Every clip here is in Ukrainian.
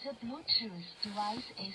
The Bluetooth device is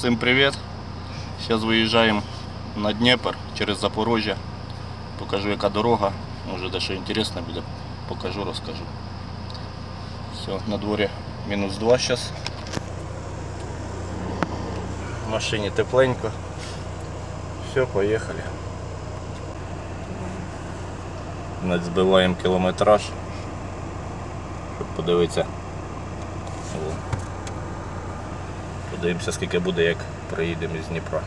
Всім привіт! Зараз виїжджаємо на Дніпро через Запорожжя. Покажу, яка дорога. Може дещо інтересне буде. Покажу, розкажу. Все, на дворі -2 зараз. В машині тепленько. Все, поїхали. Навіть збиваємо кілометраж, щоб подивитися. Подивимося, скільки буде, як приїдемо із Дніпра.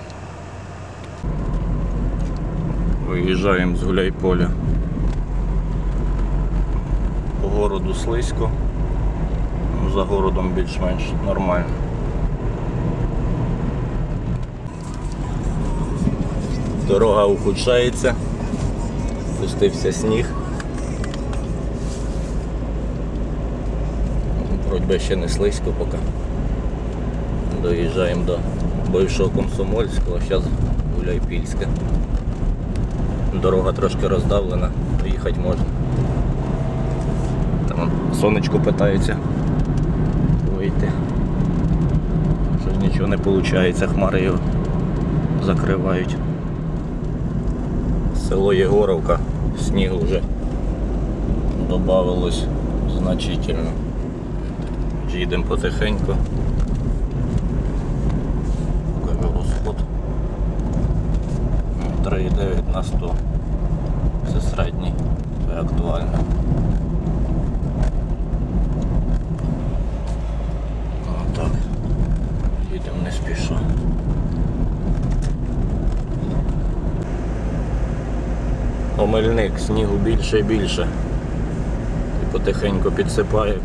Виїжджаємо з Гуляйполя. По городу слизько, за городом більш-менш нормально. Дорога ухудшається, спустився сніг. Вроді ще не слизько поки. Доїжджаємо до бившого Комсомольського, зараз Гуляйпільське. Дорога трошки роздавлена, доїхати можна. Там сонечко питається вийти. Щось нічого не виходить, хмари його закривають. Село Єгоровка, снігу вже додавалось значительно. Їдемо потихеньку. 3,9 на 100. Це середній, це актуально. Отак. Їдемо не спіша. Омельник, снігу більше і більше. І потихеньку підсипає.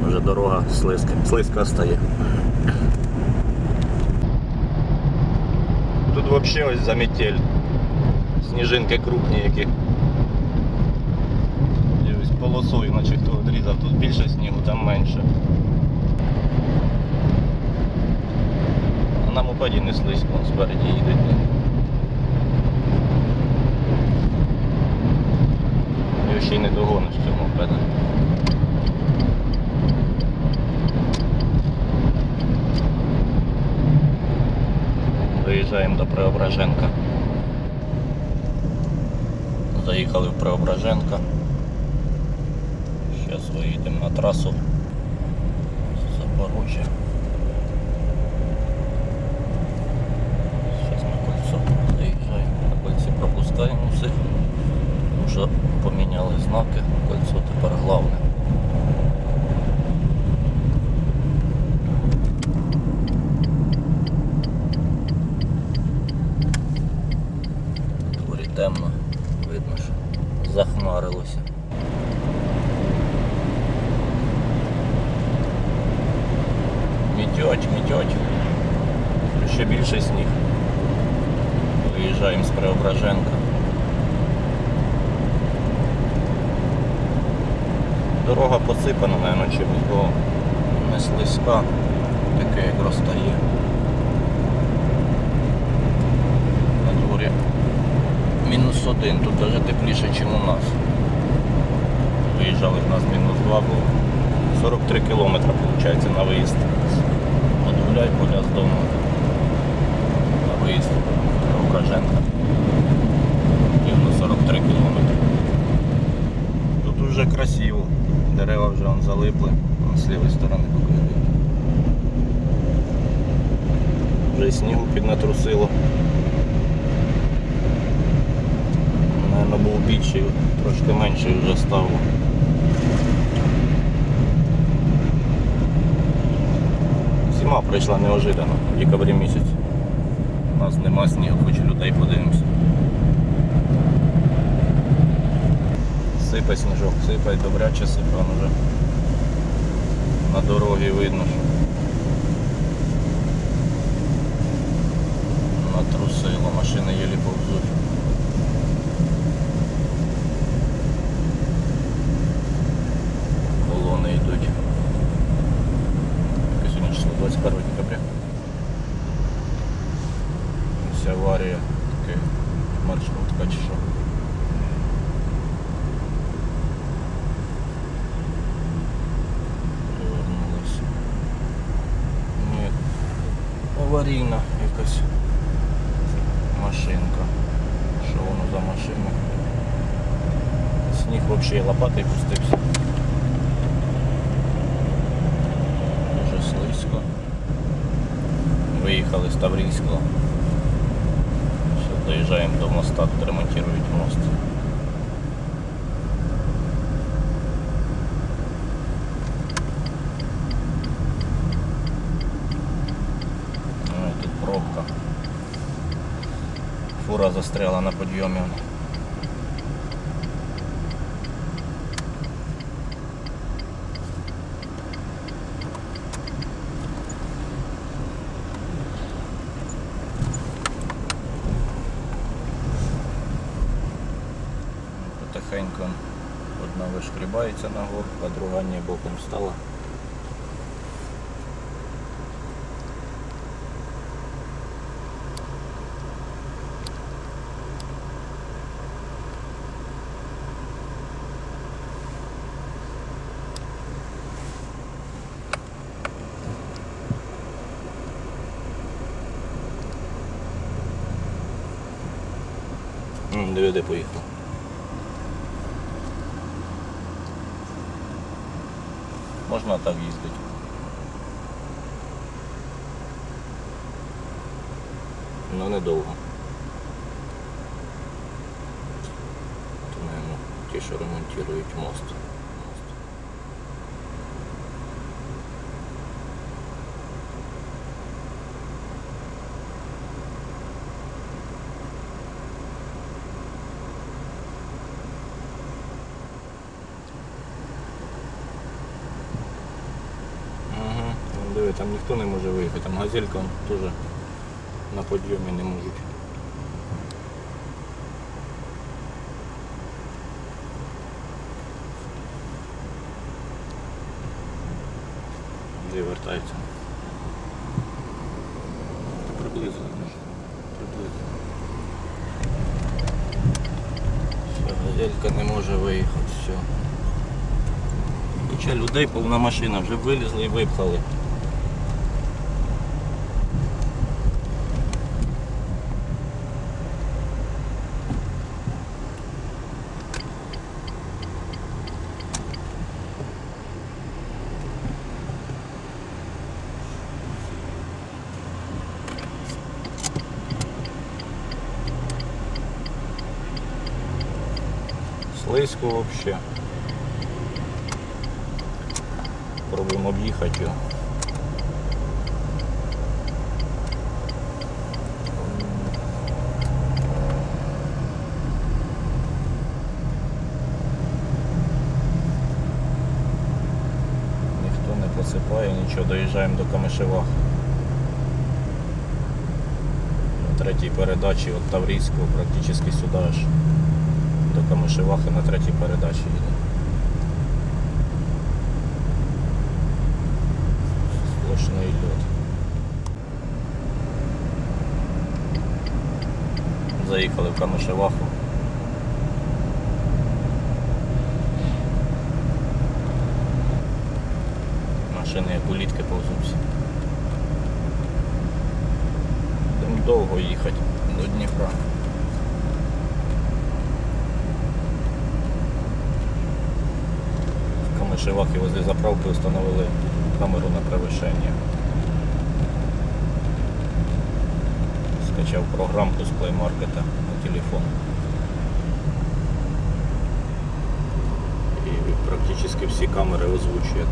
Вже дорога слизька стає. Тут взагалі ось заметель. Сніжинки крупні які. І ось полосою, наче хто відрізав. Тут більше снігу, там менше. А на мопеді не слизько, вон спереді їдуть. Його ще й не догониш цього мопеда. Доїжджаємо до Преображенка. Заїхали в Преображенка. Зараз виїдемо на трасу з Запорожжя. Зараз на кольцо заїжджаємо. На кольці пропускаємо всіх. Вже поміняли знаки. Кольцо тепер головне. Темно, видно, що захмарилося. Мітьоть. Ще більше сніг. Виїжджаємо з Преображенка. Дорога посипана, мабуть, чимось, бо не слизька, таке як розтає. На дворі -1, тут навіть тепліше, ніж у нас. Виїжджали в нас -2, було 43 кілометри, виходить, на виїзд. От Гуляйполя з дому на виїзд Преображенка. Рівно 43 кілометри. Тут вже красиво. Дерева вже залипли, з лівої сторони покажуть. вже снігу піднатрусило. Наверно, був більший, трошки менший вже стало. Зима прийшла неожиданно, в декабрі місяць. У нас нема снігу, хоч людей подивимося. Сипає сніжок, сипає, добряче сипає вже. На дорогі видно, що натрусило, машини єлі повзуть. Колони йдуть. Яке сьогодні число? 21 декабря. Ось аварія, такий маршрутка чи що. Перевернулась. Ні, аварійна якась машинка. Що воно за машина? Сніг взагалі лопатою пустився. Дуже слизько. Виїхали з Таврійського. Зараз доїжджаємо до моста, тут ремонтують мост. Ой, тут пробка. Фура застряла на підйомі. Потихеньку одна вишкрібається на горку, а друга не боком стала. Диви, де поїхав. Можна так їздити. Ну недовго. Це, мабуть, ті, що ремонтують мост. Диви, там ніхто не може виїхати, там газелька теж на підйомі не можуть. Де вертається? Приблизно. Все, газелька не може виїхати, все. Хоча людей повна машина, вже вилізли і випхали. Слизько вообще. Пробуємо об'їхати його. Ніхто не посипає, нічого, доїжджаємо до Камишевах. На третій передачі від Таврійського практично сюди аж. До Камишевахи на третій передачі їде. Сплошний льот. Заїхали в Камишеваху. Машини як улітки повзуться. Будемо довго їхати до Дніпра. Камишевахи возле заправки встановили камеру на перевищення. скачав програмку з Play Market на телефон. І практично всі камери озвучує.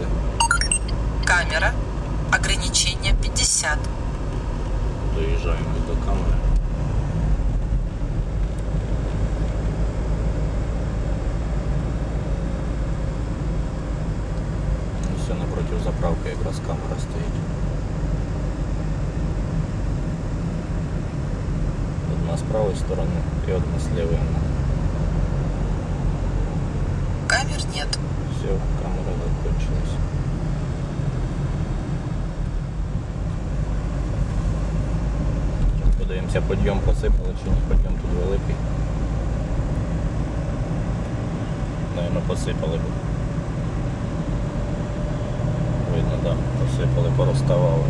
Камера. Ограничение 50. Доїжджаємо до камери. Все напротив заправки якраз камера стоїть. Одна з правої сторони і одна з лівої. Камер нет. Все, камера закончилась. Подивимося, підйом посипали чи ні, підйом тут великий. Наверно, посипали. Видно, так, да, посипали, порозставали.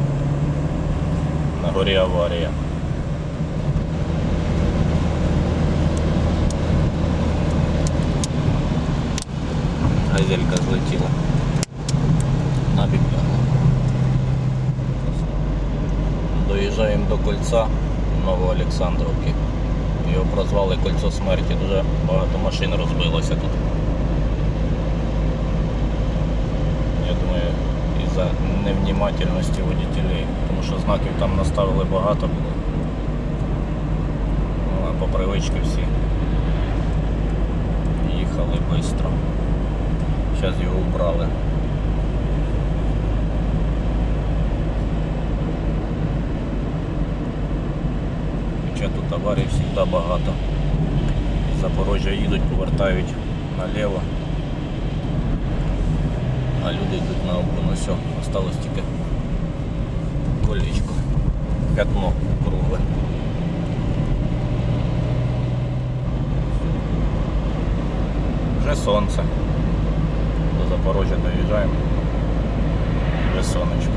На горі аварія. Газелька злетіла. Набіг. Доїжджаємо до кольця Новоолександровки. Його прозвали Кольцо смерті. Дуже багато машин розбилося тут. Я думаю, із-за невнімательності водителів, тому що знаків там наставили багато було. Ну, а по привичці всі їхали швидко. Зараз його убрали. Хоча тут аварій завжди багато. З Запорожжя їдуть, повертають наліво, а люди йдуть на обгон. Все, осталось тільки колечко, п'ятно кругле. Вже сонце. До Запорожжя доїжджаємо. Вже сонечко.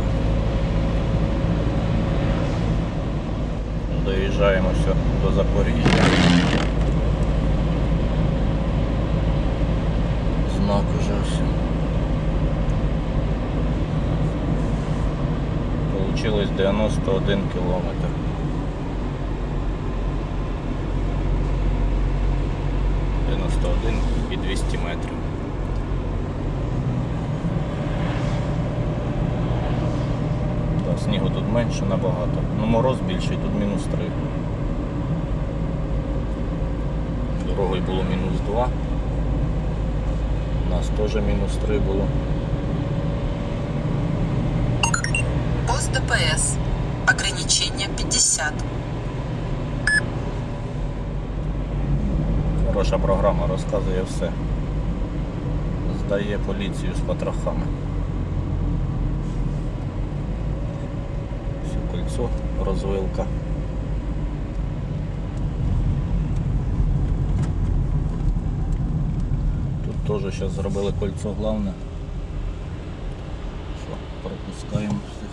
Доїжджаємо все до Запоріжжя. Знак уже все. Получилось 91 кілометр. 91 і 200 метрів. Да, снігу тут менше набагато. Ну, мороз більший, тут мінус 3. Дорогою було мінус 2. У нас теж мінус 3 було. Пост ДПС. Ограничение 50. Хороша програма, розказує все. Здає поліцію з потрохами. Все, кольцо, розвилка. Тут теж зараз зробили кольцо головне. Що, пропускаємо всіх.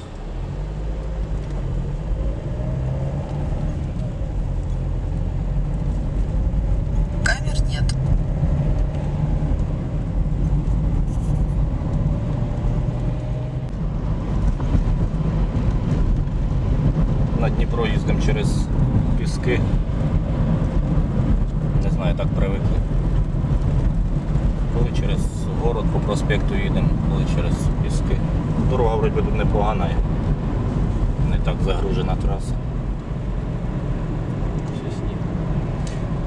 Камер нет. На Дніпро їздимо через піски. Не знаю, так привикли. Коли через город по проспекту їдемо, коли через піски. Дорога вроді тут непогана, не так загружена траса. Все сніг.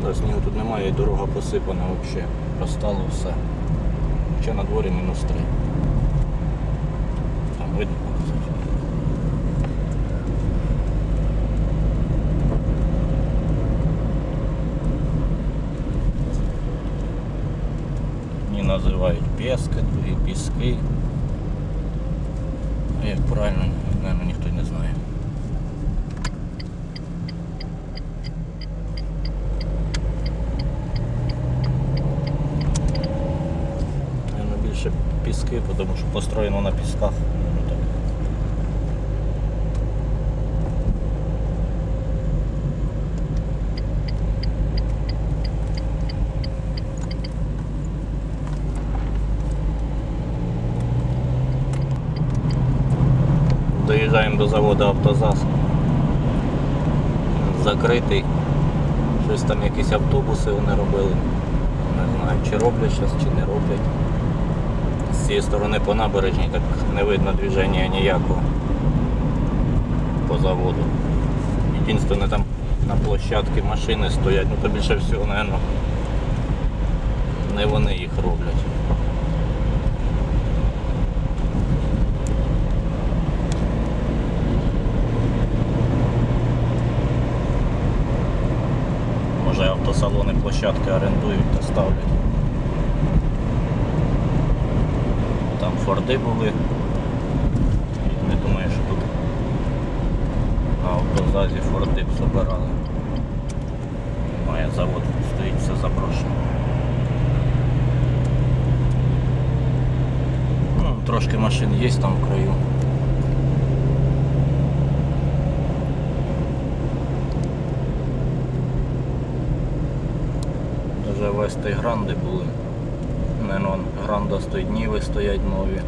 Та снігу тут немає, і дорога посипана взагалі. Розстало все. Хоча на дворі мінус 3. Там видно показати. Називають пески, другі піски. А як правильно, мабуть, ніхто не знає. Мабуть, більше піски, тому що построєно на пісках. Доїжджаємо до заводу «Автозас». закритий. Щось там якісь автобуси вони робили. Не знаю, чи роблять зараз, чи не роблять. З цієї сторони по набережній так не видно движення ніякого по заводу. Єдине, там на площадці машини стоять, ну то більше всього, мабуть, не вони їх роблять. Може автосалони площадки орендують та ставлять. Там Форди були. Не думаю, що тут на автозазі Форди б забирали. Має завод, стоїть все заброшено. Ну, трошки машин є там в краю. Даже Вести Гранди були. Вон Гранда стоїть, Ніви стоять нові.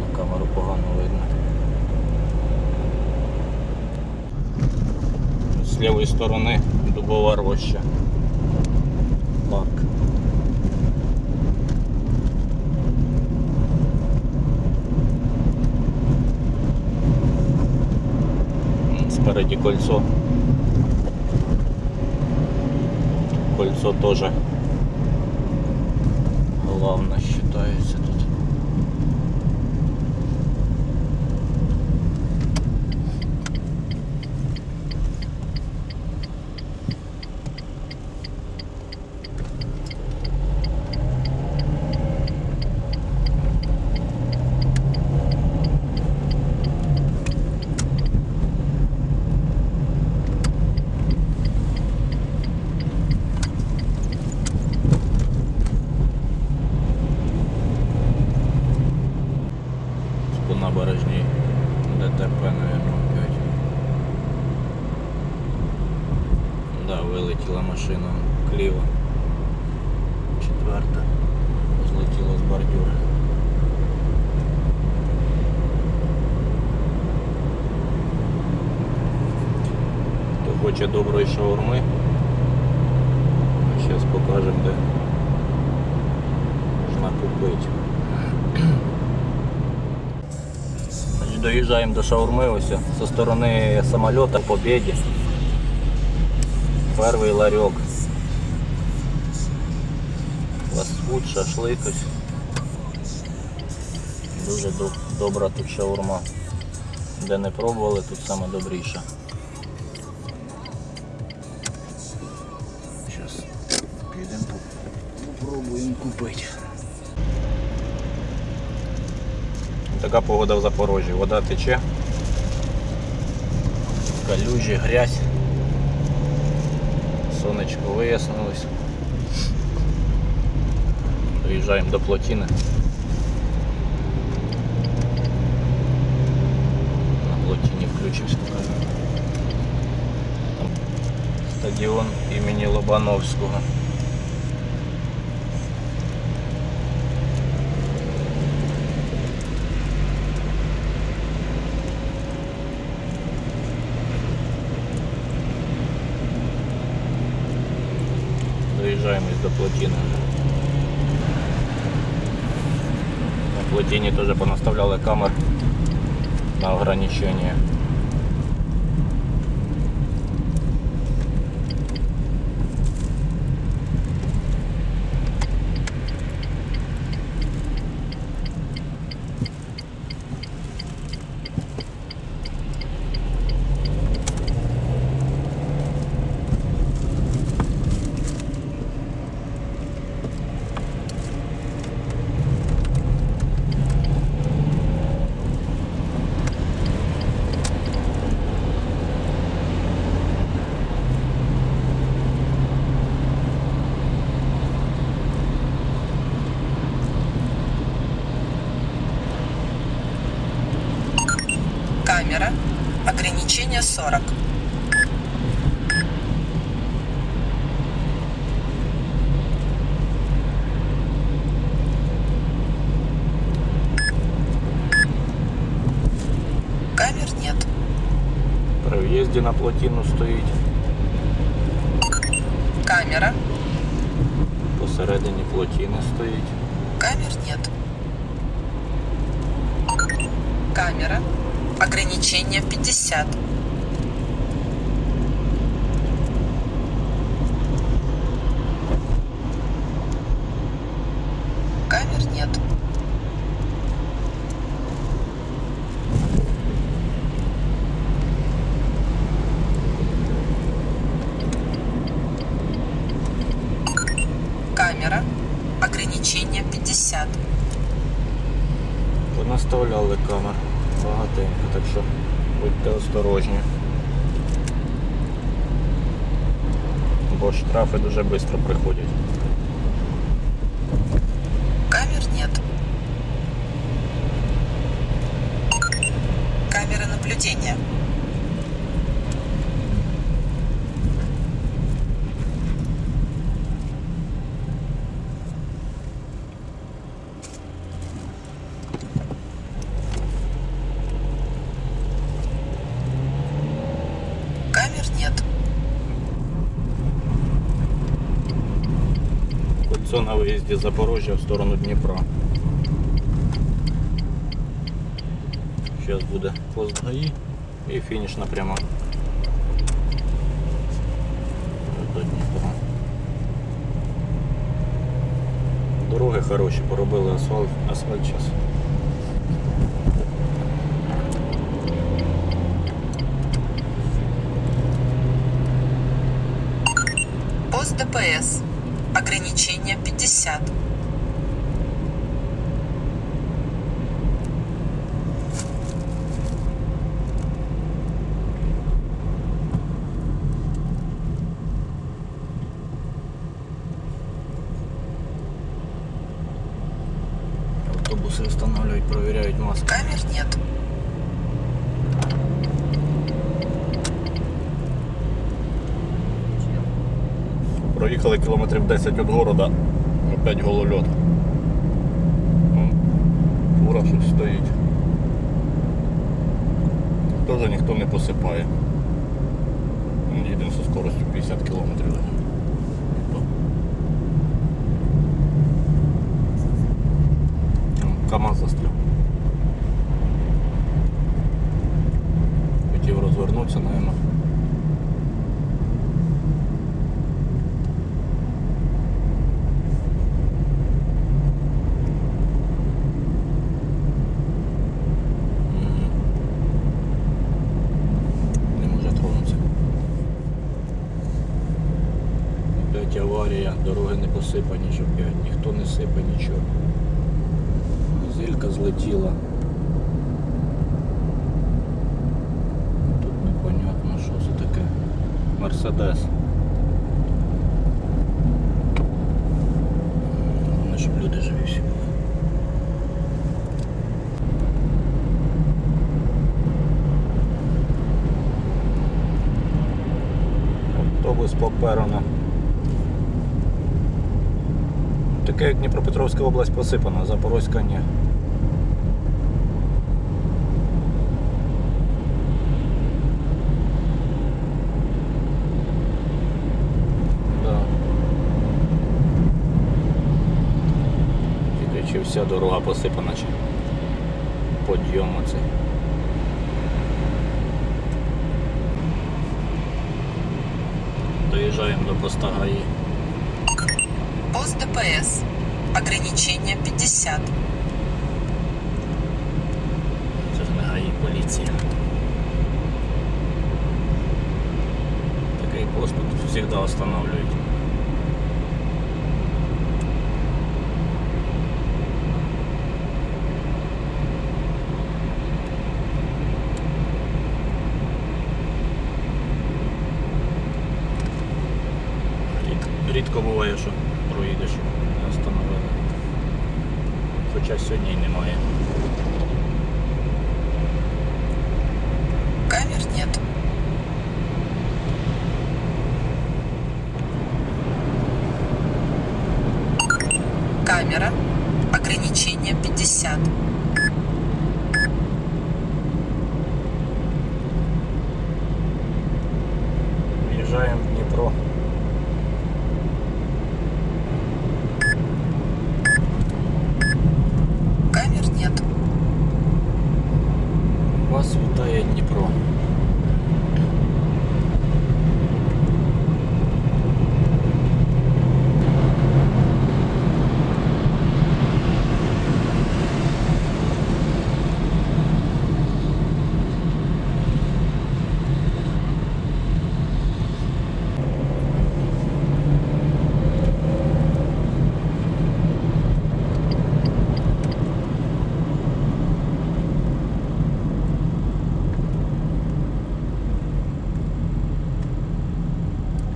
На камеру погано видно. З лівої сторони дубова роща. Парк. Спереді кольцо. Кольцо теж главное считается тут. По набережній ДТП, наверное, опять. Да, вилетіла машина кліво. Четверта. Злетіла з бордюра. Хто хоче доброї шаурми, зараз покажемо, де можна купити. Доїжджаємо до шаурми ось со сторони самоліта Побєді. Перший ларьок. Фастфуд, шашлик ось. Дуже добра тут шаурма. Де не пробували, тут саме добріша. Зараз підемо попробуємо купити. Така погода в Запорожжі. Вода тече, калюжі, грязь, сонечко вияснилось. Доїжджаємо до плотини. На плотині включимось, покажу. Там стадіон імені Лобановського. Доїжджаємо до плотини. На плотині теж понаставляли камер на ограничення. Камера. Ограничение 40. Привіт. в'їзді на плотину стоїть. Камера. Посередині плотини стоїть. Камер нет. Камера. Ограничение 50. Камер нет. Камера. Ограничение 50. Понаставляли камер багатенько, так що будьте осторожні. Бо штрафи дуже швидко приходять. Камер нет. Камеры наблюдения. Камер нет. Кольцо на виїзді з Запорожжя в сторону Дніпра. Зараз буде пост ГАІ і фінішна пряма до Дніпра. Дороги хороші, поробили асфальт зараз. Пост ДПС. Ограничение 50. Автобуси встановлюють, перевіряють маски. Камер нет. Проїхали кілометрів 10 від города, опять голольот. Фура щось стоїть. Теж ніхто не посипає. Їдемо зі скоростю 50 кілометрів. КамАЗ застряв. Хотів розвернутися, мабуть. Не може тронутися. Опять аварія, дороги не посипані, ж опять. Ніхто не сипе нічого. Зілька злетіла. Тут непонятно, що це таке. Мерседес. Головне, щоб люди живі всі були. Автобус поперено. Таке, як Дніпропетровська область посипана, Запорозька ні. Да. Тільки чи вся дорога посипана, чи подйом оцей. Доїжджаємо до поста ГАІ. Пост ДПС. Ограничение 50. Це ж не ГАІ, поліція. Такий пост тут завжди встановлюють. Рідко буває, що проїдеш, не встановили. Хоча сьогодні й немає. Камер нет. Камера. Ограничение 50. Вас вітає Дніпро.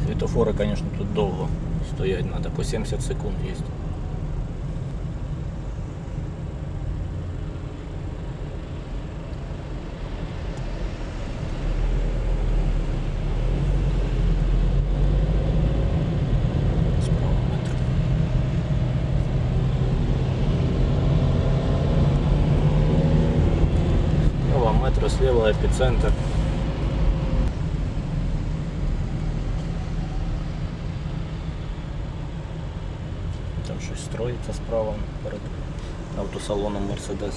Світофори, конечно, тут довго стоять, надо по 70 секунд їздити. Справа метро. Справа метро, слева епіцентр. Там щось строїться справа перед автосалоном Мерседес.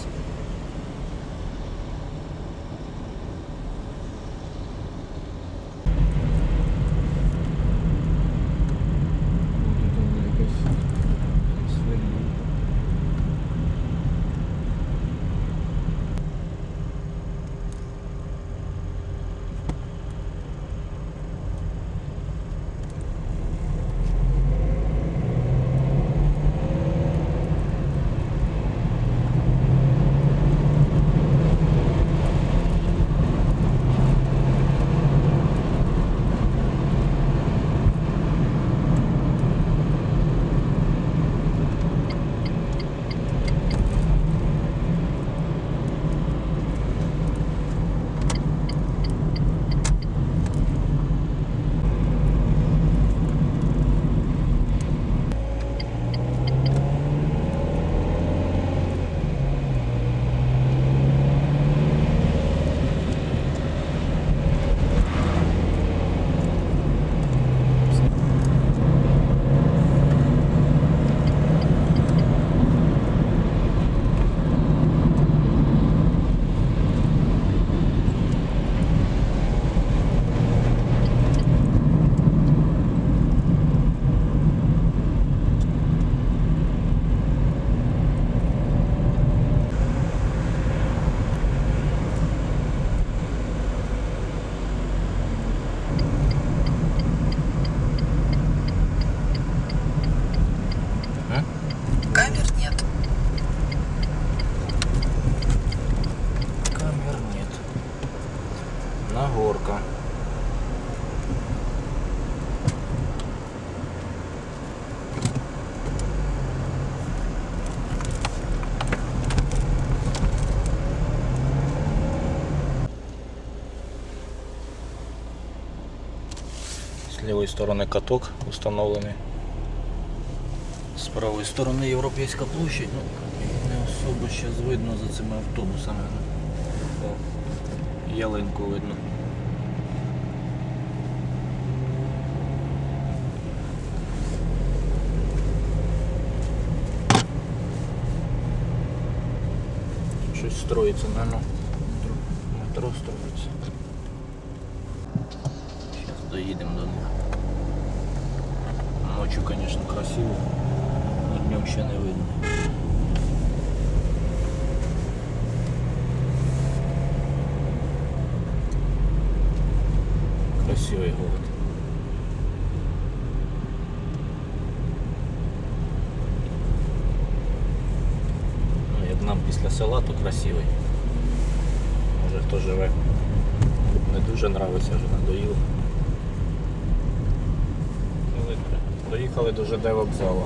Камер нет. Камер нет. Нагорка. С левой стороны каток установленный. З правої сторони Європейська площадь, ну не особо зараз видно за цими автобусами. Ялинку видно. Щось строїться, наверное. Метро строїться. Зараз доїдемо до них. Ночью, конечно, красиво. Днем ще не видно. Красивий город. Ну, як нам після села, то красивий. Може хто живе. Не дуже подобається, вже надоїло. Доїхали до ЖД вокзалу.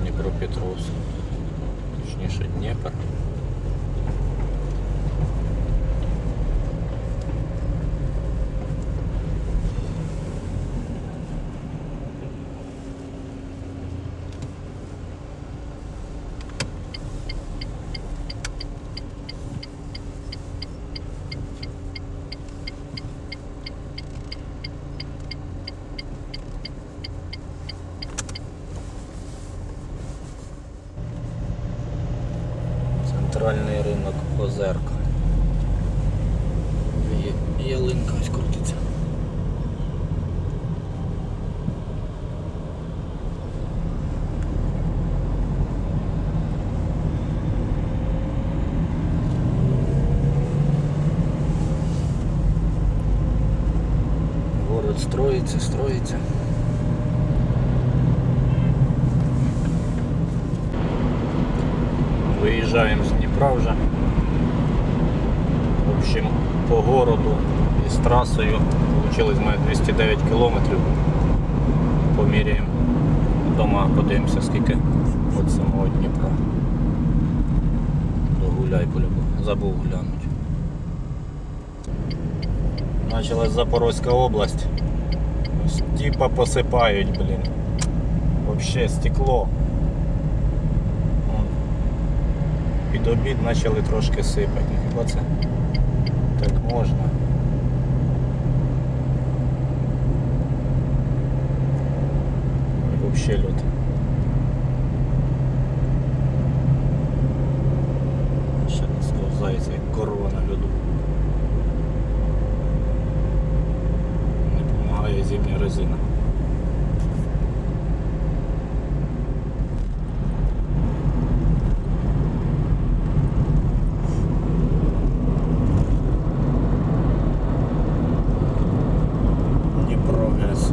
Дніпропетровськ. Точніше Дніпр. Центральний ринок Озерка. Ялинка ось крутиться. Город строится, строится. Виїжджаємо з Дніпра вже. В общем, по городу і з трасою вийшло ми 209 кілометрів. Поміряємо вдома, подивимося скільки від самого Дніпра. Догуляй по-любому, забув глянути. Почалась Запорозька область. Типа посипають, блін. Вообще стекло. Під обід почали трошки сипати. Хіба це так можна? І вообще лід. Ще не сковзається, як корова на льоду. Не допомагає зимня резина. Прогрес.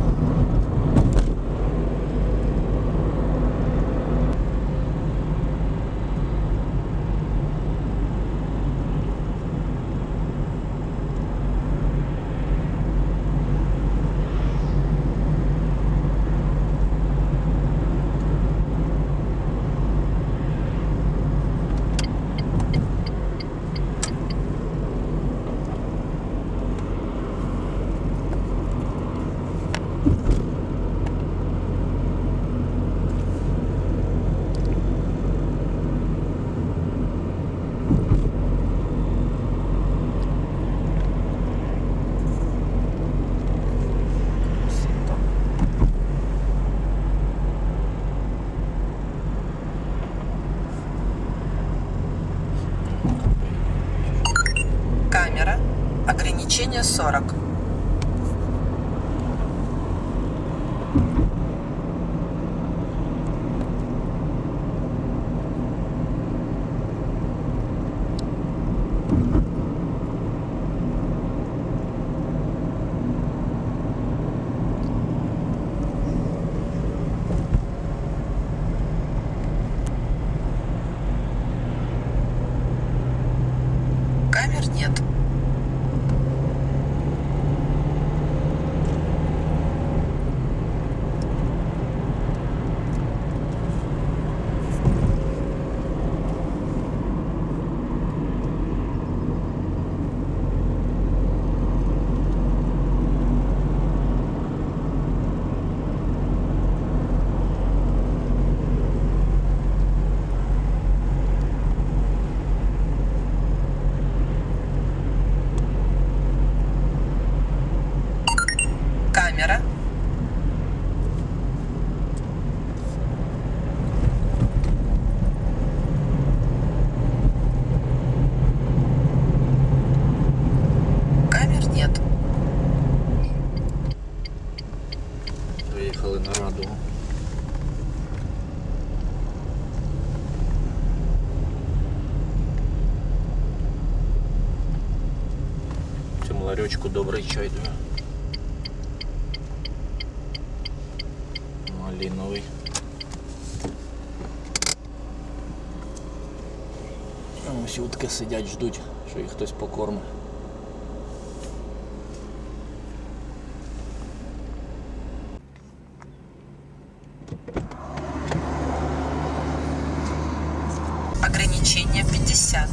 Камера. Ограничение 40. Камер нет. Камера. Камер нет. Приїхали на Радугу. В цьому ларьочку добрий чай даю. Малиновий. Ось утки сидять, ждуть, що їх хтось покормить. Ограничение 50.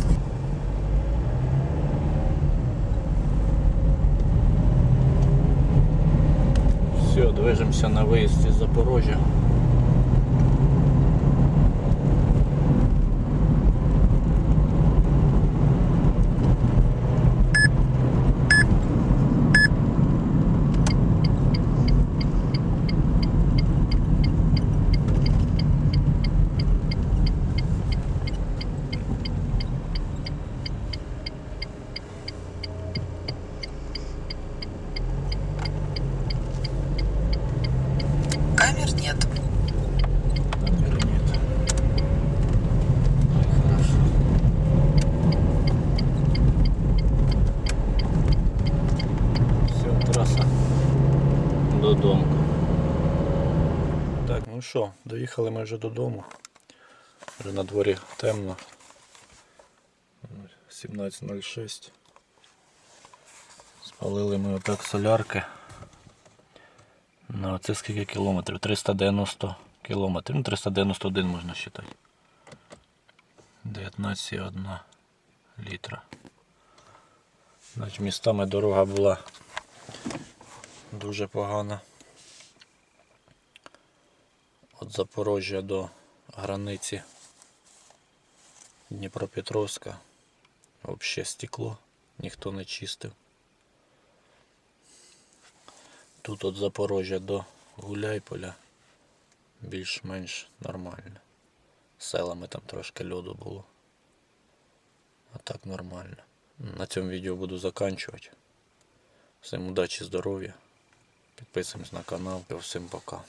Все, движемося на виїзд із Запорожжя. що, доїхали ми вже додому. Вже на дворі темно. 17:06. Спалили ми отак солярки. На це скільки кілометрів? 390 кілометрів. Ну, 391 можна вважати. 19,1 літра. Значить, містами дорога була дуже погана. Від Запорожжя до границі Дніпропетровська взагалі стекло, ніхто не чистив. Тут від Запорожжя до Гуляйполя більш-менш нормально. Селами там трошки льоду було. А так нормально. На цьому відео буду закінчувати. Всім удачі, здоров'я. Підписуємось на канал. Всім пока.